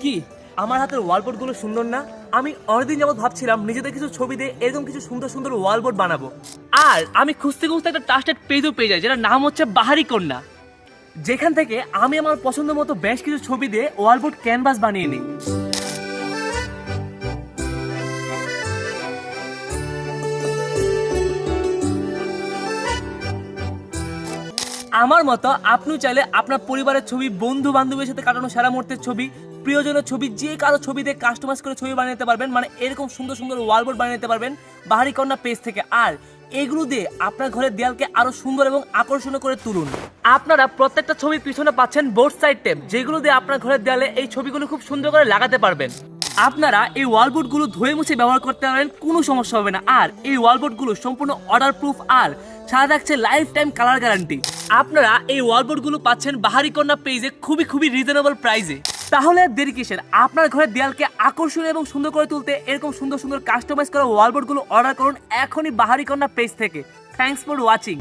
কি আমার হাতের ওয়ালবোর্ডগুলো সুন্দর না? আমি অনেকদিন যাবত ভাবছিলাম নিজেদের কিছু ছবি দিয়ে এরকম কিছু সুন্দর সুন্দর ওয়ালবোর্ড বানাবো। আর আমি খুঁজতে খুঁজতে একটা ট্রাস্টেড পেজও পেয়ে যাই, যেটার নাম হচ্ছে বাহারি কন্যা, যেখান থেকে আমি আমার পছন্দ মতো বেশ কিছু ছবি দিয়ে ওয়ালবোর্ড ক্যানভাস বানিয়ে নিই। আমার মতো আপনিও চাইলে আপনার পরিবারের ছবি, বন্ধু বান্ধবের সাথে কাটানো সেরা মুহূর্তের ছবি, প্রিয়জনের ছবি, যে কারো ছবি দিয়ে কাস্টমাইজ করে ছবি বানিয়ে নিতে পারবেন। মানে এরকম সুন্দর সুন্দর ওয়ালবোর্ড বানিয়ে নিতে পারবেন বাহারি কন্যা পেজ থেকে। আর এগুলো দিয়ে আপনার ঘরের দেয়ালকে আরো সুন্দর এবং আকর্ষণীয় করে তুলুন। আপনারা প্রত্যেকটা ছবির পিছনে পাচ্ছেন বোর্ড সাইড টেপ, যেগুলো দিয়ে আপনার ঘরের দেয়ালে এই ছবিগুলো খুব সুন্দর করে লাগাতে পারবেন। আপনারা এই ওয়ালবোর্ডগুলো ধুয়ে মুছে ব্যবহার করতে পারবেন, কোনো সমস্যা হবে না। আর এই ওয়ালবোর্ডগুলো সম্পূর্ণ অর্ডার প্রুফ আর সাথে থাকছে লাইফ টাইম কালার গ্যারান্টি। আপনারা এই ওয়ালবোর্ডগুলো পাচ্ছেন বাহারি কন্যা পেজে খুবই রিজনেবল প্রাইসে। তাহলে আর দেরি কিসের? আপনার ঘরের দেয়ালকে আকর্ষণীয় এবং সুন্দর করে তুলতে এরকম সুন্দর সুন্দর কাস্টমাইজ করা ওয়ালবোর্ডগুলো অর্ডার করুন এখনই বাহারি কন্যা পেজ থেকে। Thanks for watching.